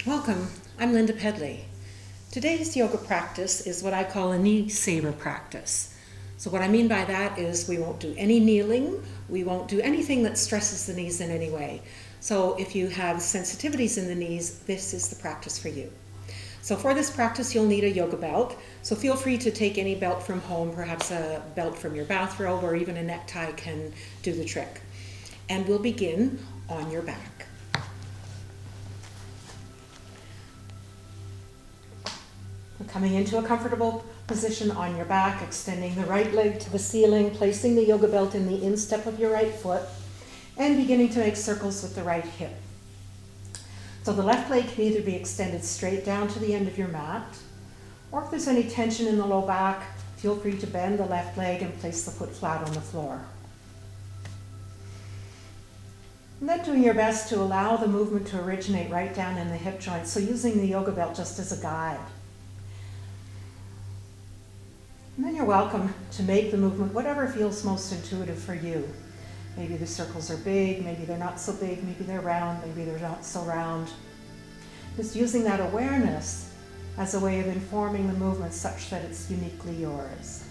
Welcome, I'm Linda Pedley. Today's yoga practice is what I call a knee saver practice. So what I mean by that is we won't do any kneeling, we won't do anything that stresses the knees in any way. So if you have sensitivities in the knees, this is the practice for you. So for this practice, you'll need a yoga belt. So feel free to take any belt from home, perhaps a belt from your bathrobe or even a necktie can do the trick. And we'll begin on your back. Coming into a comfortable position on your back, extending the right leg to the ceiling, placing the yoga belt in the instep of your right foot, and beginning to make circles with the right hip. So the left leg can either be extended straight down to the end of your mat, or if there's any tension in the low back, feel free to bend the left leg and place the foot flat on the floor. And then doing your best to allow the movement to originate right down in the hip joint, so using the yoga belt just as a guide. And then you're welcome to make the movement whatever feels most intuitive for you. Maybe the circles are big, maybe they're not so big, maybe they're round, maybe they're not so round. Just using that awareness as a way of informing the movement such that it's uniquely yours.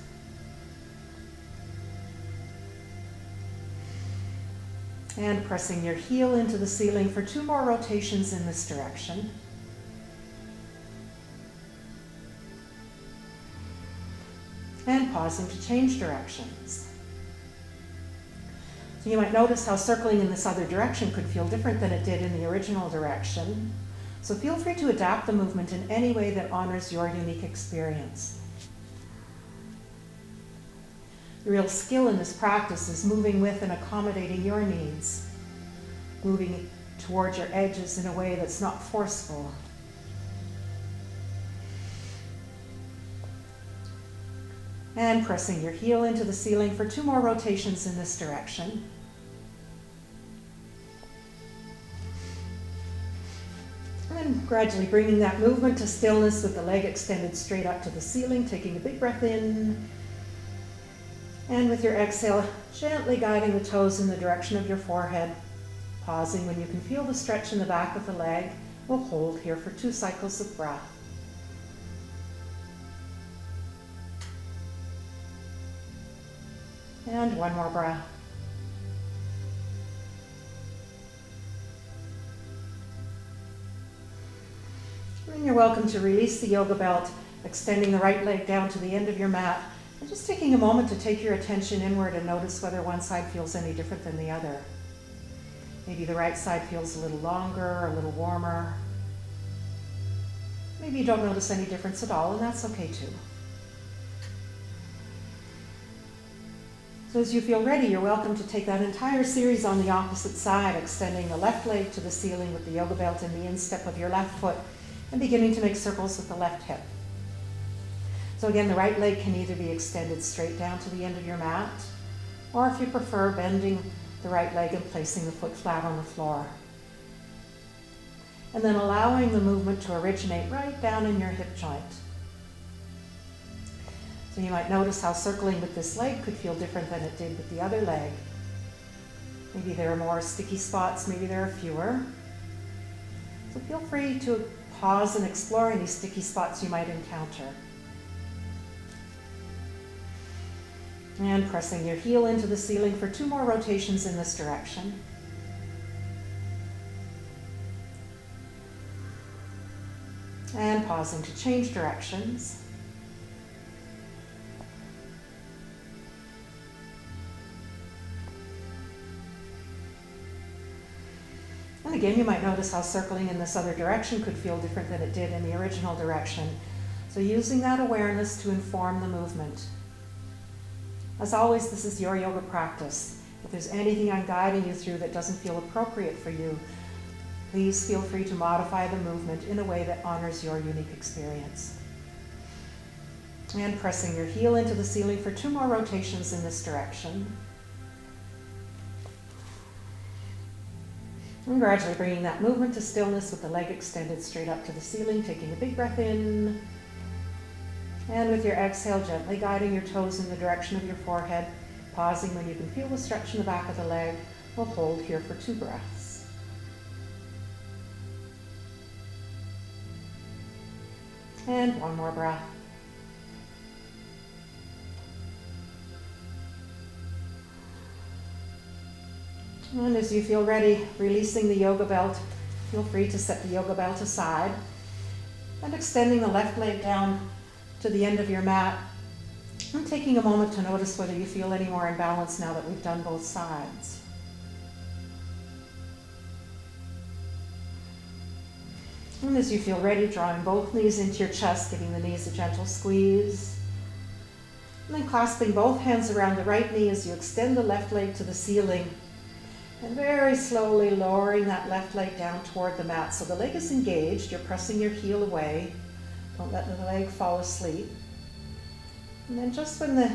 And pressing your heel into the ceiling for 2 more rotations in this direction. And pausing to change directions. So you might notice how circling in this other direction could feel different than it did in the original direction. So feel free to adapt the movement in any way that honors your unique experience. The real skill in this practice is moving with and accommodating your needs, moving towards your edges in a way that's not forceful. And pressing your heel into the ceiling for 2 more rotations in this direction. And then gradually bringing that movement to stillness with the leg extended straight up to the ceiling, taking a big breath in. And with your exhale, gently guiding the toes in the direction of your forehead. Pausing when you can feel the stretch in the back of the leg. We'll hold here for 2 cycles of breath. And 1 more breath. And you're welcome to release the yoga belt, extending the right leg down to the end of your mat, and just taking a moment to take your attention inward and notice whether one side feels any different than the other. Maybe the right side feels a little longer, or a little warmer. Maybe you don't notice any difference at all, and that's okay too. So as you feel ready, you're welcome to take that entire series on the opposite side, extending the left leg to the ceiling with the yoga belt in the instep of your left foot and beginning to make circles with the left hip. So again, the right leg can either be extended straight down to the end of your mat, or if you prefer, bending the right leg and placing the foot flat on the floor. And then allowing the movement to originate right down in your hip joint. So you might notice how circling with this leg could feel different than it did with the other leg. Maybe there are more sticky spots, maybe there are fewer. So feel free to pause and explore any sticky spots you might encounter. And pressing your heel into the ceiling for 2 more rotations in this direction. And pausing to change directions. And again, you might notice how circling in this other direction could feel different than it did in the original direction. So using that awareness to inform the movement. As always, this is your yoga practice. If there's anything I'm guiding you through that doesn't feel appropriate for you, please feel free to modify the movement in a way that honors your unique experience. And pressing your heel into the ceiling for 2 more rotations in this direction. And gradually bringing that movement to stillness with the leg extended straight up to the ceiling, taking a big breath in. And with your exhale, gently guiding your toes in the direction of your forehead, pausing when you can feel the stretch in the back of the leg. We'll hold here for 2 breaths. And one more breath. And as you feel ready, releasing the yoga belt, feel free to set the yoga belt aside and extending the left leg down to the end of your mat and taking a moment to notice whether you feel any more in balance now that we've done both sides. And as you feel ready, drawing both knees into your chest, giving the knees a gentle squeeze. And then clasping both hands around the right knee as you extend the left leg to the ceiling. And very slowly lowering that left leg down toward the mat. So the leg is engaged, you're pressing your heel away. Don't let the leg fall asleep. And then just when the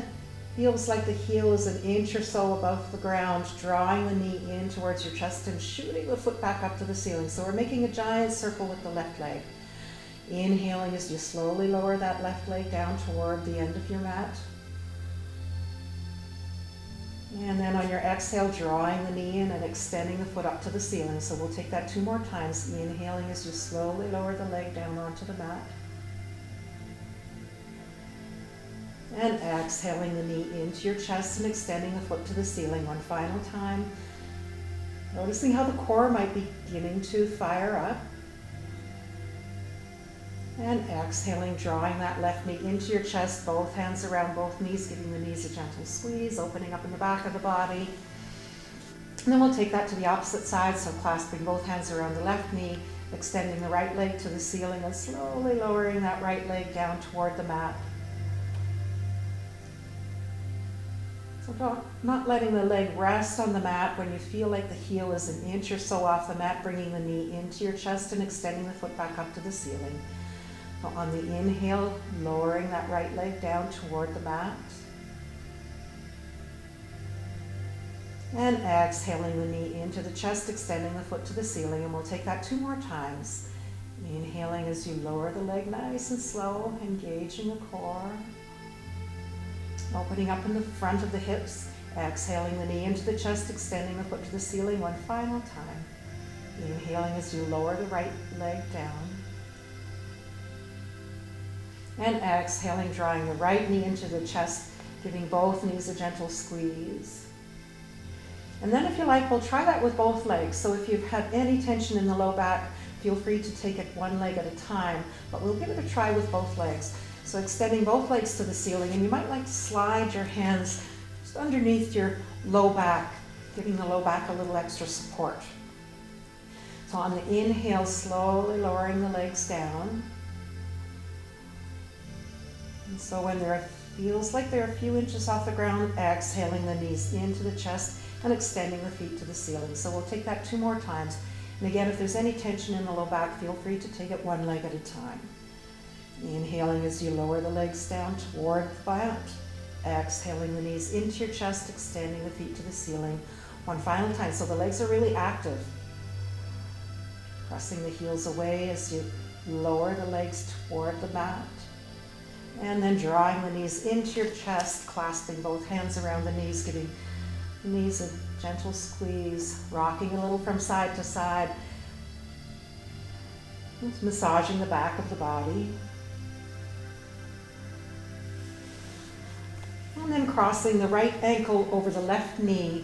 feels like the heel is an inch or so above the ground, drawing the knee in towards your chest and shooting the foot back up to the ceiling. So we're making a giant circle with the left leg. Inhaling as you slowly lower that left leg down toward the end of your mat. And then on your exhale, drawing the knee in and extending the foot up to the ceiling. So we'll take that 2 more times. Inhaling as you slowly lower the leg down onto the mat. And exhaling the knee into your chest and extending the foot to the ceiling 1 final time. Noticing how the core might be beginning to fire up. And exhaling, drawing that left knee into your chest, both hands around both knees, giving the knees a gentle squeeze, opening up in the back of the body. And then we'll take that to the opposite side, so clasping both hands around the left knee, extending the right leg to the ceiling and slowly lowering that right leg down toward the mat. So not letting the leg rest on the mat when you feel like the heel is an inch or so off the mat, bringing the knee into your chest and extending the foot back up to the ceiling. So on the inhale, lowering that right leg down toward the mat. And exhaling the knee into the chest, extending the foot to the ceiling. And we'll take that 2 more times. Inhaling as you lower the leg nice and slow, engaging the core. Opening up in the front of the hips. Exhaling the knee into the chest, extending the foot to the ceiling 1 final time. Inhaling as you lower the right leg down. And exhaling, drawing the right knee into the chest, giving both knees a gentle squeeze. And then if you like, we'll try that with both legs. So if you've had any tension in the low back, feel free to take it 1 leg at a time, but we'll give it a try with both legs. So extending both legs to the ceiling, and you might like to slide your hands just underneath your low back, giving the low back a little extra support. So on the inhale, slowly lowering the legs down. And so when feels like they're a few inches off the ground, exhaling the knees into the chest and extending the feet to the ceiling. So we'll take that 2 more times. And again, if there's any tension in the low back, feel free to take it 1 leg at a time. Inhaling as you lower the legs down toward the mat. Exhaling the knees into your chest, extending the feet to the ceiling 1 final time. So the legs are really active. Pressing the heels away as you lower the legs toward the mat. And then drawing the knees into your chest, clasping both hands around the knees, giving the knees a gentle squeeze, rocking a little from side to side. Just massaging the back of the body. And then crossing the right ankle over the left knee,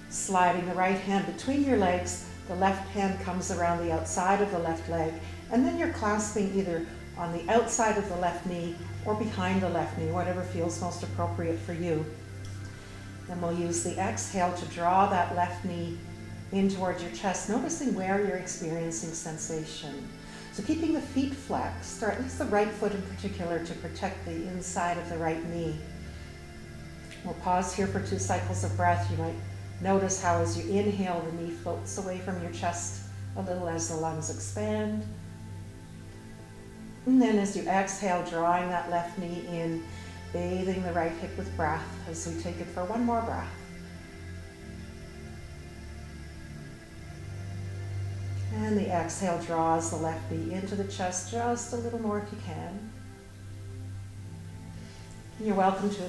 sliding the right hand between your legs. The left hand comes around the outside of the left leg, and then you're clasping either on the outside of the left knee or behind the left knee, whatever feels most appropriate for you. Then we'll use the exhale to draw that left knee in towards your chest, noticing where you're experiencing sensation. So keeping the feet flexed, or at least the right foot in particular, to protect the inside of the right knee. We'll pause here for 2 cycles of breath. You might notice how as you inhale, the knee floats away from your chest a little as the lungs expand. And then as you exhale, drawing that left knee in, bathing the right hip with breath as we take it for 1 more breath. And the exhale draws the left knee into the chest just a little more if you can. And you're welcome to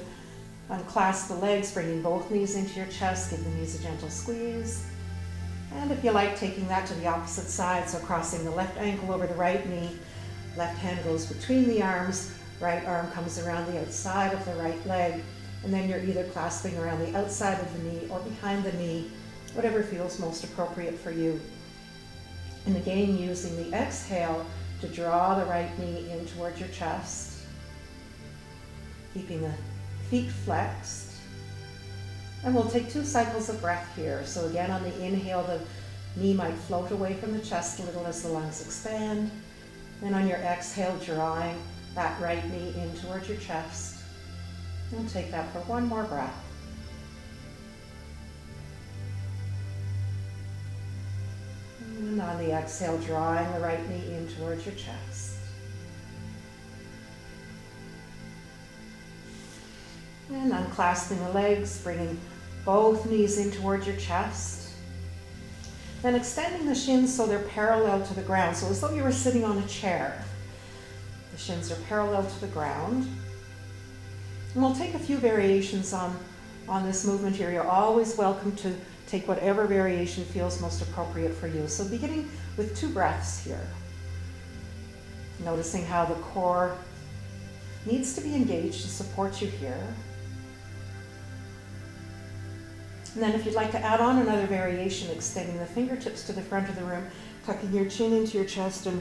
unclasp the legs, bringing both knees into your chest, give the knees a gentle squeeze. And if you like, taking that to the opposite side, so crossing the left ankle over the right knee, Left hand goes between the arms, right arm comes around the outside of the right leg, and then you're either clasping around the outside of the knee or behind the knee, whatever feels most appropriate for you. And again, using the exhale to draw the right knee in towards your chest, keeping the feet flexed. And we'll take 2 cycles of breath here. So again, on the inhale, the knee might float away from the chest a little as the lungs expand. And on your exhale, drawing that right knee in towards your chest. And take that for 1 more breath. And on the exhale, drawing the right knee in towards your chest. And unclasping the legs, bringing both knees in towards your chest. Then extending the shins so they're parallel to the ground, so as though you were sitting on a chair. The shins are parallel to the ground. And we'll take a few variations on this movement here. You're always welcome to take whatever variation feels most appropriate for you. So beginning with 2 breaths here. Noticing how the core needs to be engaged to support you here. And then if you'd like to add on another variation, extending the fingertips to the front of the room, tucking your chin into your chest and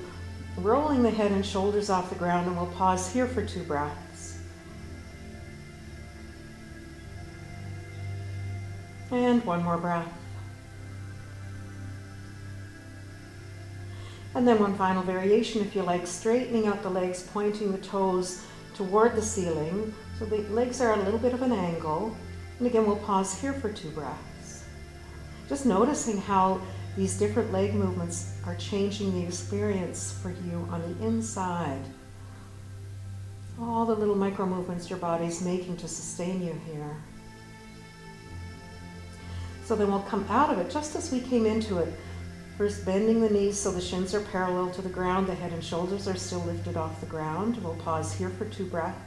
rolling the head and shoulders off the ground, and we'll pause here for 2 breaths. And 1 more breath. And then 1 final variation, if you like, straightening out the legs, pointing the toes toward the ceiling. So the legs are at a little bit of an angle. And again, we'll pause here for 2 breaths. Just noticing how these different leg movements are changing the experience for you on the inside. All the little micro movements your body's making to sustain you here. So then we'll come out of it just as we came into it. First, bending the knees so the shins are parallel to the ground, the head and shoulders are still lifted off the ground. We'll pause here for 2 breaths.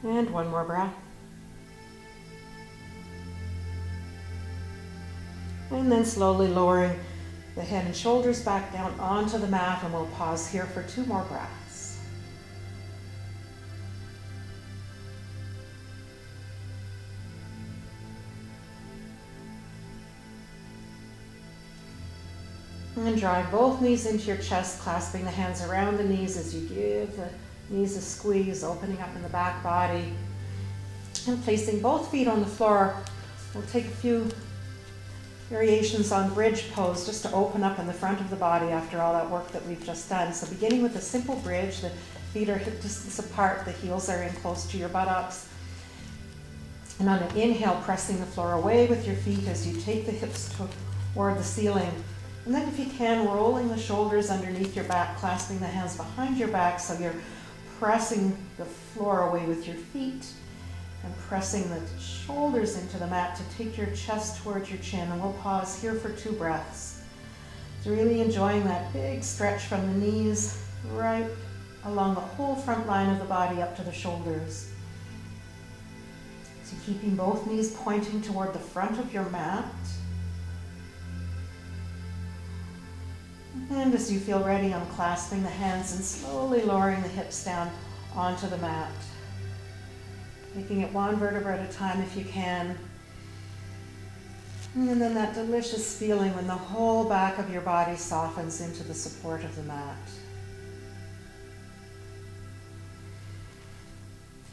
And 1 more breath. And then slowly lowering the head and shoulders back down onto the mat, and we'll pause here for 2 more breaths. And drive both knees into your chest, clasping the hands around the knees as you give the knees a squeeze, opening up in the back body. And placing both feet on the floor, we'll take a few variations on bridge pose just to open up in the front of the body after all that work that we've just done. So beginning with a simple bridge, the feet are hip distance apart, the heels are in close to your buttocks. And on an inhale, pressing the floor away with your feet as you take the hips toward the ceiling. And then if you can, rolling the shoulders underneath your back, clasping the hands behind your back so you're pressing the floor away with your feet and pressing the shoulders into the mat to take your chest towards your chin. And we'll pause here for 2 breaths. So really enjoying that big stretch from the knees right along the whole front line of the body up to the shoulders. So keeping both knees pointing toward the front of your mat. And as you feel ready, unclasping the hands and slowly lowering the hips down onto the mat. Making it 1 vertebra at a time if you can. And then that delicious feeling when the whole back of your body softens into the support of the mat.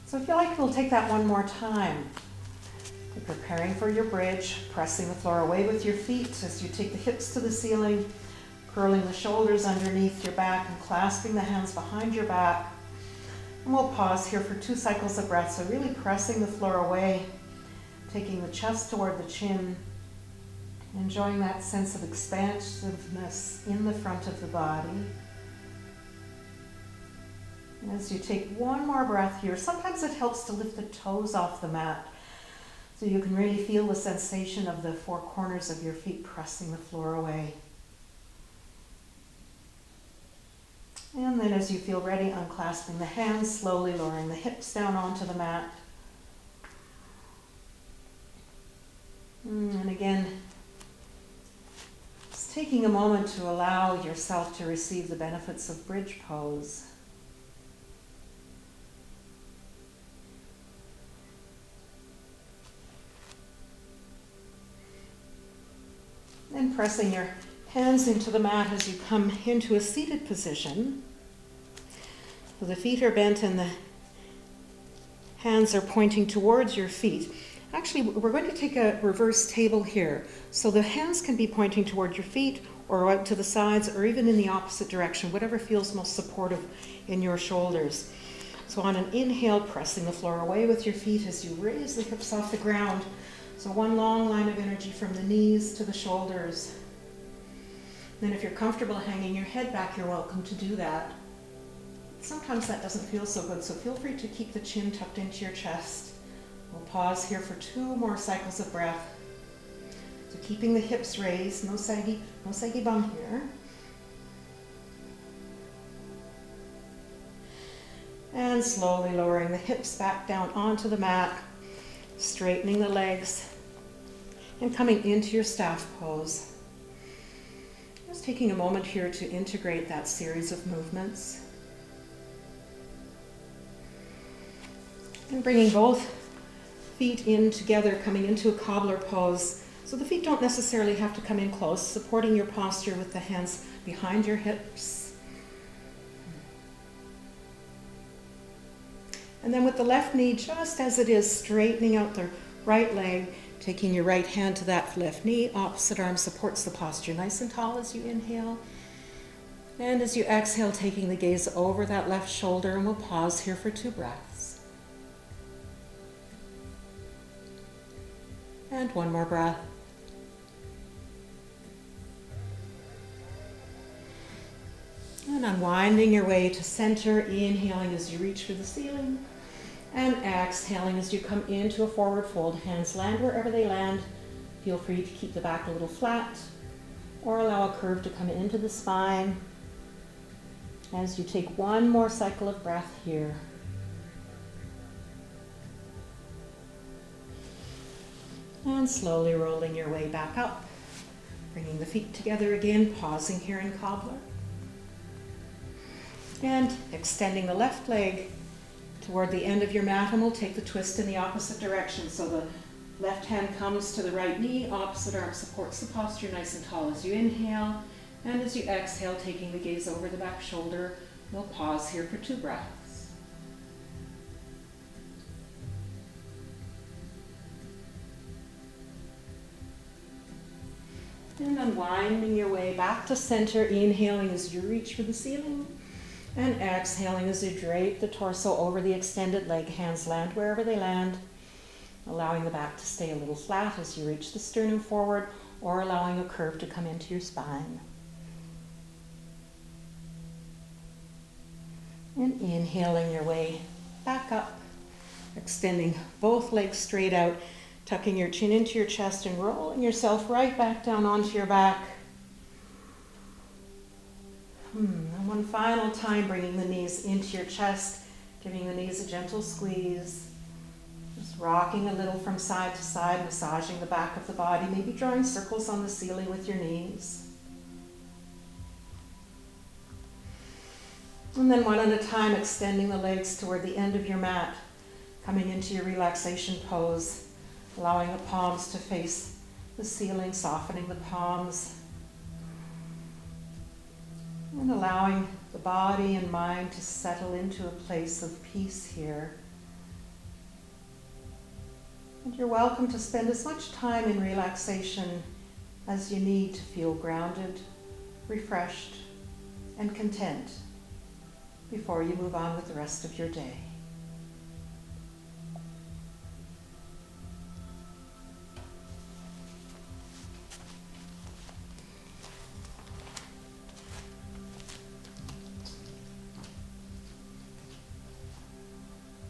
So if you like, we'll take that 1 more time. You're preparing for your bridge, pressing the floor away with your feet as you take the hips to the ceiling. Curling the shoulders underneath your back and clasping the hands behind your back. And we'll pause here for 2 cycles of breath. So really pressing the floor away, taking the chest toward the chin, enjoying that sense of expansiveness in the front of the body. And as you take 1 more breath here, sometimes it helps to lift the toes off the mat so you can really feel the sensation of the 4 corners of your feet pressing the floor away. And then as you feel ready, unclasping the hands, slowly lowering the hips down onto the mat. And again, Just taking a moment to allow yourself to receive the benefits of bridge pose. And pressing your hands into the mat as you come into a seated position. So the feet are bent and the hands are pointing towards your feet. Actually, we're going to take a reverse table here. So the hands can be pointing toward your feet or out to the sides or even in the opposite direction, whatever feels most supportive in your shoulders. So on an inhale, pressing the floor away with your feet as you raise the hips off the ground. So one long line of energy from the knees to the shoulders. Then if you're comfortable hanging your head back, you're welcome to do that. Sometimes that doesn't feel so good, so feel free to keep the chin tucked into your chest. We'll pause here for 2 more cycles of breath. So keeping the hips raised, no saggy bum here. And slowly lowering the hips back down onto the mat, straightening the legs, and coming into your staff pose. Just taking a moment here to integrate that series of movements. And bringing both feet in together, coming into a cobbler pose. So the feet don't necessarily have to come in close, supporting your posture with the hands behind your hips. And then with the left knee, just as it is, straightening out the right leg, taking your right hand to that left knee, opposite arm supports the posture nice and tall as you inhale. And as you exhale, taking the gaze over that left shoulder, and we'll pause here for 2 breaths. And 1 more breath. And unwinding your way to center, inhaling as you reach for the ceiling, and exhaling as you come into a forward fold. Hands land wherever they land. Feel free to keep the back a little flat, or allow a curve to come into the spine as you take 1 more cycle of breath here. And slowly rolling your way back up, bringing the feet together again, pausing here in cobbler. And extending the left leg toward the end of your mat, and we'll take the twist in the opposite direction. So the left hand comes to the right knee, opposite arm supports the posture nice and tall as you inhale. And as you exhale, taking the gaze over the back shoulder, we'll pause here for 2 breaths. And unwinding your way back to center, inhaling as you reach for the ceiling, and exhaling as you drape the torso over the extended leg. Hands land wherever they land, allowing the back to stay a little flat as you reach the sternum forward, or allowing a curve to come into your spine. And inhaling your way back up, extending both legs straight out, tucking your chin into your chest and rolling yourself right back down onto your back. And one final time, bringing the knees into your chest, giving the knees a gentle squeeze. Just rocking a little from side to side, massaging the back of the body, maybe drawing circles on the ceiling with your knees. And then 1 at a time, extending the legs toward the end of your mat, coming into your relaxation pose, allowing the palms to face the ceiling, softening the palms, and allowing the body and mind to settle into a place of peace here. And you're welcome to spend as much time in relaxation as you need to feel grounded, refreshed, and content before you move on with the rest of your day.